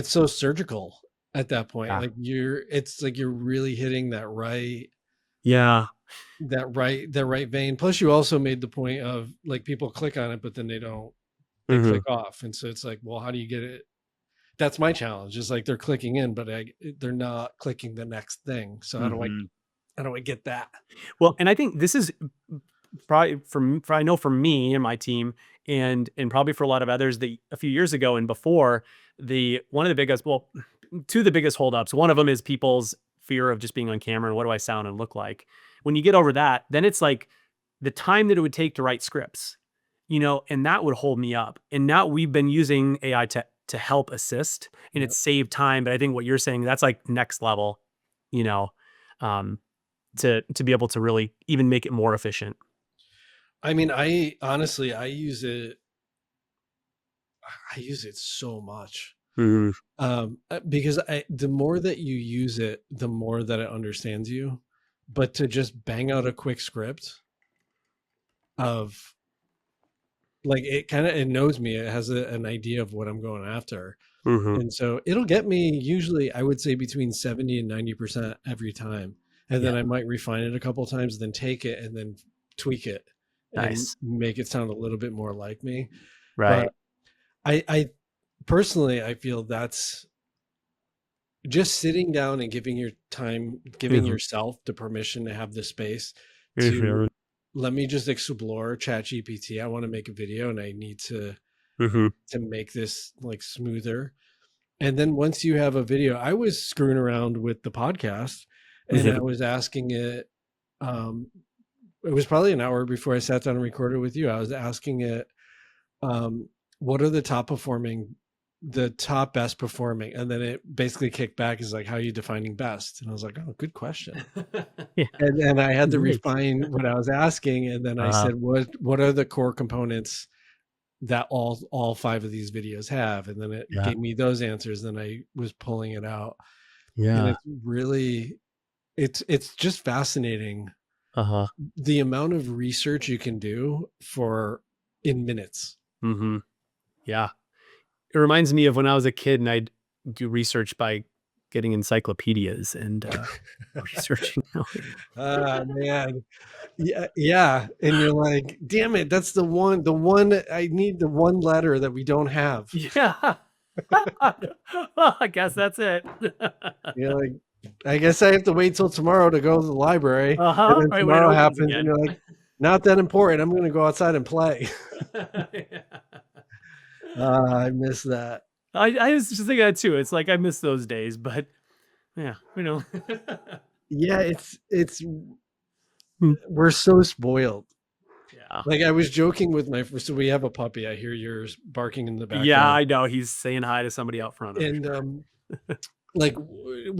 so surgical at that point. Yeah. Like it's like you're really hitting Yeah. that right vein. Plus you also made the point of like people click on it, but then they click Hmm. off. And so it's like, well, how do you get it? That's my challenge. Is like they're clicking in, but they're not clicking the next thing. So Hmm. how do I get that? Well, and I think this is probably for I know for me and my team, and probably for a lot of others, that a few years ago and before, the one of the biggest, well, two of the biggest holdups. One of them is people's fear of just being on camera and what do I sound and look like. When you get over that, then it's like the time that it would take to write scripts, and that would hold me up. And now we've been using AI to help assist, and Yeah. it's saved time. But I think what you're saying, that's like next level, you know, um, to be able to really even make it more efficient. I mean, I honestly, I use it so much. Mhm. Because the more that you use it, the more that it understands you. But to just bang out a quick script of like it knows me, it has an idea of what I'm going after. Mhm. And so it'll get me usually, I would say between 70 and 90% every time. And Yeah. then I might refine it a couple times, then take it and then tweak it and Nice. make it sound a little bit more like me. But Right. I personally, I feel that's just sitting down and giving your time, giving Mhm. yourself the permission to have the space to Mhm. let me just explore chat GPT. I want to make a video and I need Mhm. to make this like smoother. And then once you have a video, I was screwing around with the podcast and Yeah. I was asking it, um, it was probably an hour before I sat down and recorded with you. I was asking it, um, what are the top best performing? And then it basically kicked back is like, how are you defining best? And I was like, oh, good question. Yeah. And I had to Nice. refine what I was asking. And then I Uh, said, what are the core components that all five of these videos have? And then it yeah. gave me those answers. Then I was pulling it out. And Yeah. it's just fascinating Uh-huh. the amount of research you can do for in minutes. Mhm. Yeah. It reminds me of when I was a kid and I'd do research by getting encyclopedias and, researching how Man. Yeah, yeah. And you're like, damn it, that's the one I need the one letter that we don't have. Yeah. Well, I guess that's it. You're like, I guess I have to wait till tomorrow to go to the library. And Uh-huh. then Right when it tomorrow opens happens and again. you're like, not that important. I'm gonna go outside and play. I miss that. I was just thinking that too. It's like I miss those days, but yeah, Yeah, it's Hmm. we're so spoiled. Yeah. Like I was joking with so we have a puppy. I hear yours barking in the Yeah, background. I know. He's saying hi to somebody out front, I'm And sure. like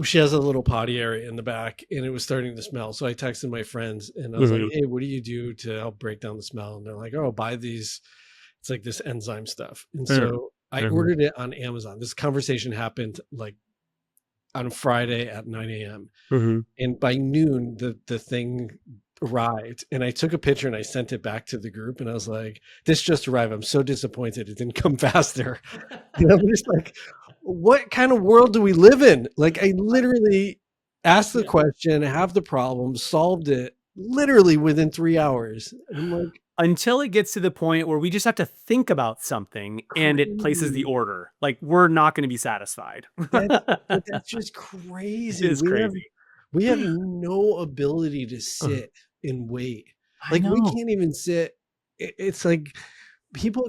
she has a little potty area in the back and it was starting to smell. So I texted my friends and I was like, Mhm. hey, what do you do to help break down the smell? And they're like, oh, buy these. It's like this enzyme stuff. And Mhm. so I Mhm. ordered it on Amazon. This conversation happened like on Friday at 9 a.m. Mhm. And by noon, the thing arrived, and I took a picture and I sent it back to the group, and I was like, "This just arrived. I'm so disappointed it didn't come faster." And I'm just like, "What kind of world do we live in?" Like, I literally asked the Yeah. question, have the problem, solved it literally within 3 hours. And I'm like, Until it gets to the point where we just have to think about something and it places the crazy. order. Like, we're not gonna be satisfied. That's just It crazy. is crazy. We have no ability to Uh, sit and wait. I Like, we know. can't even sit. It's like people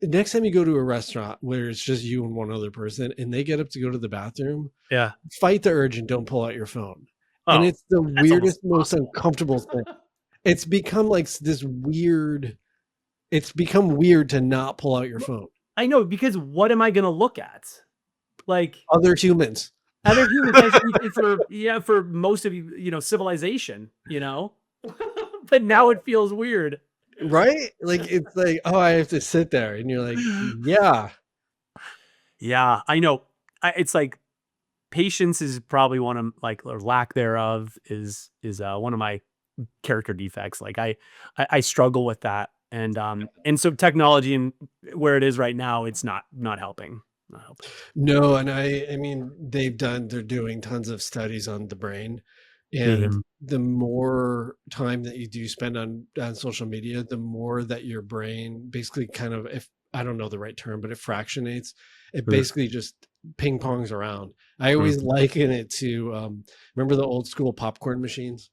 next time you go to a restaurant where it's just you and one other person and they get up to go to the bathroom, Yeah. fight the urge and don't pull out your phone. And Oh, it's the that's almost weirdest, most impossible. uncomfortable thing. It's become like this weird, it's become weird to not pull out your phone. I know, because what am I gonna look at? Like, Other humans. other humans, as for yeah, for most of civilization, you know? But now it feels weird. Right? Like, it's like, oh, I have to sit there. And you're like, yeah, Yeah, I know. It's like patience is probably one of, like, or lack thereof is one of my character defects. Like, I struggle with that, and so technology and where it is right now, it's not helping. Not helping. no. And I mean, they're doing tons of studies on the brain. And Mhm. the more time that you do spend on social media, the more that your brain basically kind of, if I don't know the right term, but it fractionates. It Mm, basically just ping pongs around. I mm. always liken it to remember the old school popcorn machines?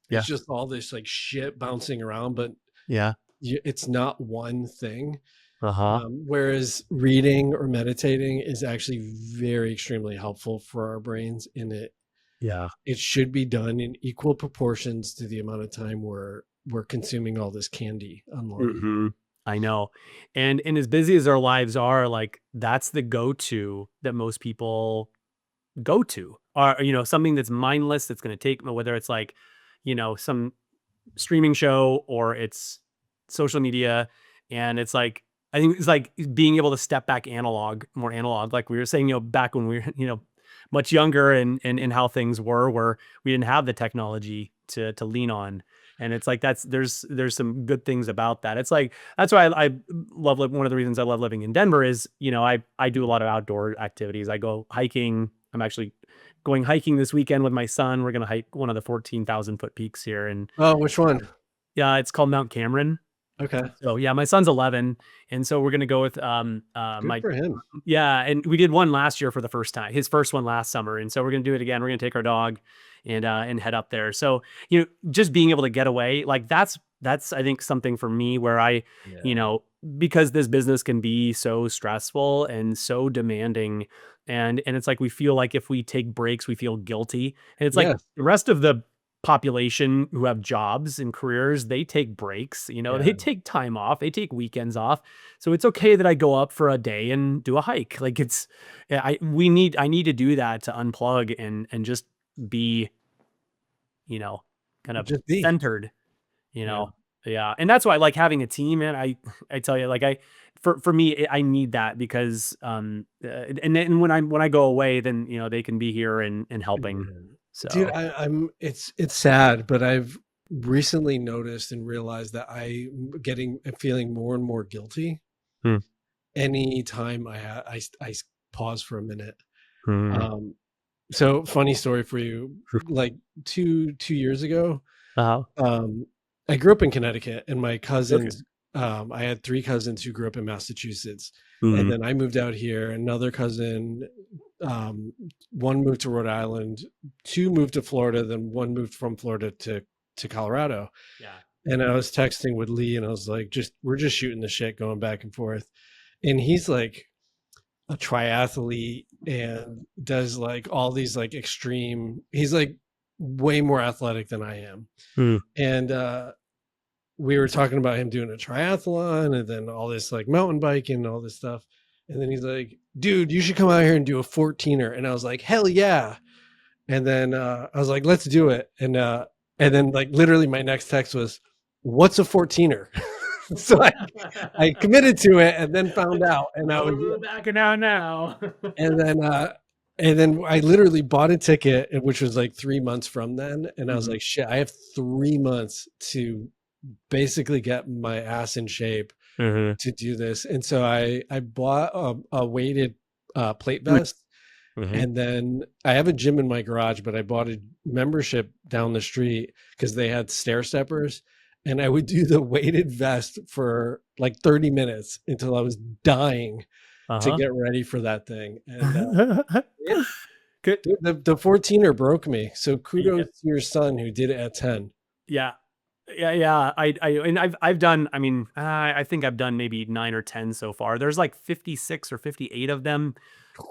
It's Yeah, just all this like shit bouncing around, but yeah. it's not one thing. Uh-huh. Whereas reading or meditating is actually very extremely helpful for our brains, and Yeah. it should be done in equal proportions to the amount of time we're consuming all this candy online. Mhm. I know. And as busy as our lives are, like, that's the go-to that most people go to, or, something that's mindless, that's gonna take, whether it's like, some streaming show or it's social media. And it's like, I think it's like being able to step back more analog, like we were saying, back when we were, much younger, and how things were, where we didn't have the technology to lean on. And it's like, there's some good things about that. It's like, that's why I love one of the reasons I love living in Denver is, I do a lot of outdoor activities. I go hiking. I'm actually going hiking this weekend with my son. We're gonna hike one of the 14,000-foot peaks here, and Oh, which one? yeah, it's called Mount Cameron. Okay. So, yeah, my son's 11, and so we're gonna go with, Good my for him. yeah, and we did one last year for the first time, his first one last summer, and so we're gonna do it again. We're gonna take our dog and head up there. So, just being able to get away, like, that's I think something for me where you Yeah. know, because this business can be so stressful and so demanding, and it's like we feel like if we take breaks, we feel guilty, and it's like Yes. the rest of the population who have jobs and careers, they take breaks, they Yeah. take time off, they take weekends off. So it's okay that I go up for a day and do a hike. Like, it's yeah, I need to do that to unplug and just be, you know, kind of Just be. centered, you Yeah. know. Yeah. And that's why I like having a team, and I tell you, like, for me, I need that because and then when I go away, then they can be here and helping. Yeah. Dude, So, I'm it's sad, but I've recently noticed and realized that I'm feeling more and more guilty hmm, anytime I pause for a minute. hmm, Um, so funny story for you, like two years ago, uh-huh. um, I grew up in Connecticut, and my Okay. cousins, I had three cousins who grew up in Massachusetts, and Mhm. then I moved out here. Another cousin, um, one moved to Rhode Island, two moved to Florida, then one moved from Florida to Colorado. Yeah. And I was texting with Lee, and I was like, just we're just shooting the shit, going back and forth. And he's like a triathlete and does like all these like extreme. He's like way more athletic than I am, Mm. and we were talking about him doing a triathlon and then all this like mountain biking and all this stuff. And then he's like, dude, you should come out here and do a 14er. And I was like, hell yeah. And then I was like, let's do it. And then like literally my next text was, what's a 14er? So I committed to it and then found out. And I was, Oh, backing out now. and then And then I literally bought a ticket, which was like 3 months from then. And I was Hmm. like, shit, I have 3 months to basically get my ass in shape Hmm. to do this. And so I bought a weighted plate vest. Hmm. And then I have a gym in my garage, but I bought a membership down the street because they had stair steppers. And I would do the weighted vest for like 30 minutes until I was dying to Uh-huh. get ready for that thing. And yeah, Good. dude, the 14er broke me. So Yeah. kudos to your son who did it at 10. Yeah. Yeah. And I've done, I mean, I think I've done maybe 9 or 10 so far. There's like 56 or 58 of them.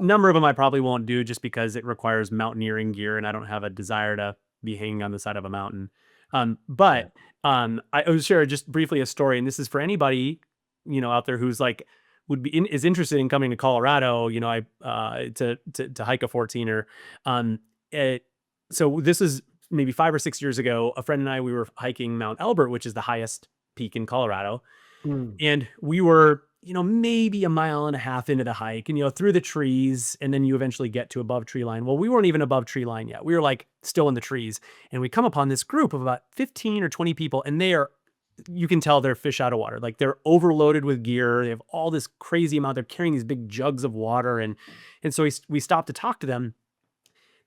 Number of them I probably won't do just because it requires mountaineering gear and I don't have a desire to be hanging on the side of a mountain. Yeah. But I will share just briefly a story, and this is for anybody, out there who's like is interested in coming to Colorado, to hike a 14er. Um, it, so this is maybe 5 or 6 years ago. A friend and I, we were hiking Mount Elbert, which is the highest peak in Colorado, Mm. and we were, maybe a mile and a half into the hike and, through the trees. And then you eventually get to above tree line. Well, we weren't even above tree line yet. We were like still in the trees. And we come upon this group of about 15 or 20 people. And you can tell they're fish out of water. Like they're overloaded with gear. They have all this crazy amount. They're carrying these big jugs of water. And so we stopped to talk to them.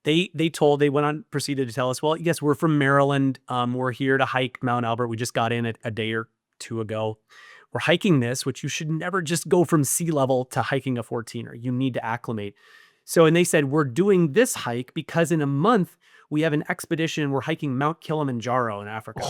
They went on, proceeded to tell us, well, yes, we're from Maryland. We're here to hike Mount Albert. We just got in a day or two ago. We're hiking this, which you should never just go from sea level to hiking a 14er. You need to acclimate. So, and they said, we're doing this hike because in a month we have an expedition. We're hiking Mount Kilimanjaro in Africa.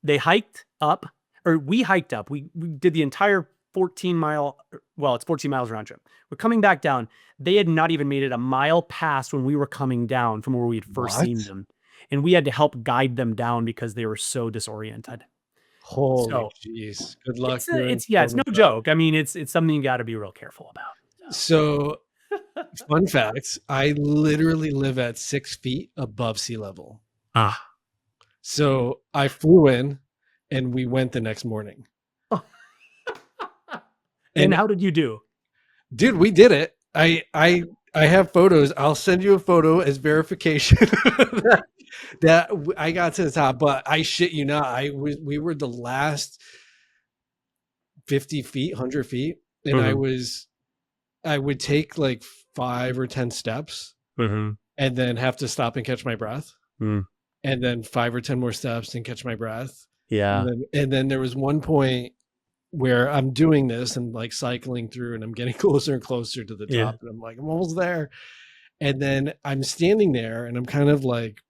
They hiked up, or we hiked up. We did the entire 14-mile, well, it's 14 miles round trip. We're coming back down. They had not even made it a mile past when we were coming down from where we had first What? seen them. And we had to help guide them down because they were so disoriented. Holy So jeez. Good luck. You're in it's stormy no joke. I mean, it's something you got to be real careful about. So, fun facts, I literally live at 6 feet above sea level. Ah. So I flew in and we went the next morning. And And how did you do? dude, we did it. I have photos. I'll send you a photo as verification that I got to the top. But I shit you not, we were the last 50 feet, 100 feet, and Mm-hmm. I would take like 5 or 10 steps Mm-hmm. and then have to stop and catch my breath, Mm. and then 5 or 10 more steps and catch my breath. Yeah. And then there was one point where I'm doing this and like cycling through and I'm getting closer and closer to the Yeah. top and I'm like, I'm almost there. And then I'm standing there and I'm kind of like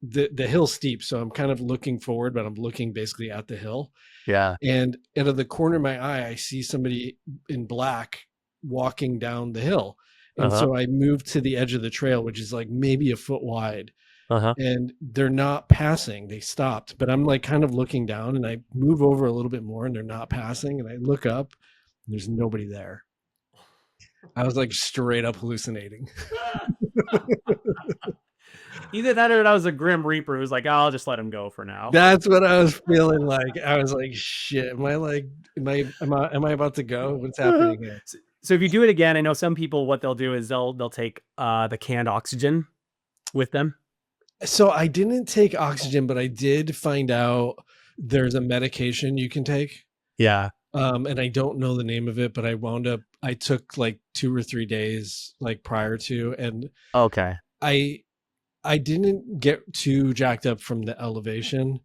the hill's steep. So I'm kind of looking forward, but I'm looking basically at the hill. Yeah. And out of the corner of my eye, I see somebody in black walking down the hill. And Uh-huh. so I moved to the edge of the trail, which is like maybe a foot wide, Uh-huh. and they're not passing. They stopped, but I'm like kind of looking down and I move over a little bit more and they're not passing. And I look up and there's nobody there. I was like straight up hallucinating. Either that or that was a Grim Reaper who's like, oh, I'll just let him go for now. That's what I was feeling like. I was like, shit, am I like, am I about to go? What's happening here? So if you do it again, I know some people, what they'll do is they'll take the canned oxygen with them. So I didn't take oxygen, but I did find out there's a medication you can take. Yeah. And I don't know the name of it, but I took like 2 or 3 days like prior to, and Okay. I I didn't get too jacked up from the elevation.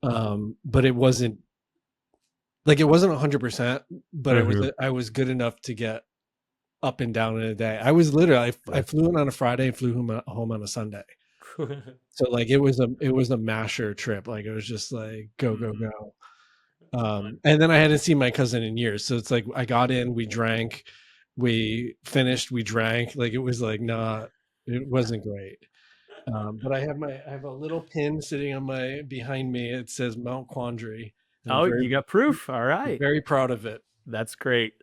But it wasn't 100%, but Mm-hmm. I was good enough to get up and down in a day. I was literally, I flew in on a Friday and flew home on a Sunday. So like it was a masher trip. Like it was just like go, go, Mhm. go. And then I hadn't seen my cousin in years. So it's like I got in, we drank, we finished, we drank. Like it was like not, it wasn't great. But I have a little pin sitting on my behind me. It says Mount Quandary. And Oh, you got proof. All I'm right. very proud of it. That's great.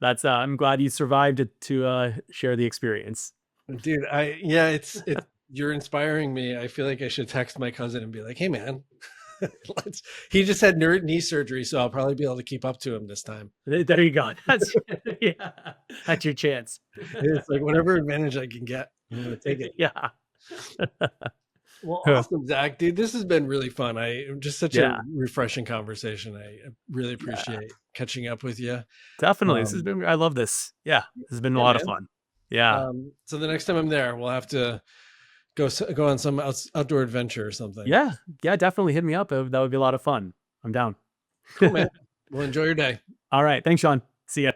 That's I'm glad you survived to share the experience. Dude, yeah, it's you're inspiring me. I feel like I should text my cousin and be like, "Hey man." He just had knee surgery, so I'll probably be able to keep up to him this time. There you go. That's yeah. That's your chance. It's like whatever advantage I can get, I'm gonna take it. Yeah. Well, awesome, Zach, dude. This has been really fun. Just such a Yeah. refreshing conversation. I really Yeah. appreciate catching up with you. Definitely. This has Um, been I love this. Yeah. This has been a yeah, lot of man. fun. Yeah. So the next time I'm there, we'll have to go on some outdoor adventure or something. Yeah. Yeah, definitely hit me up. That would be a lot of fun. I'm down. Cool, man. Well, enjoy your day. All right. Thanks, Sean. See ya.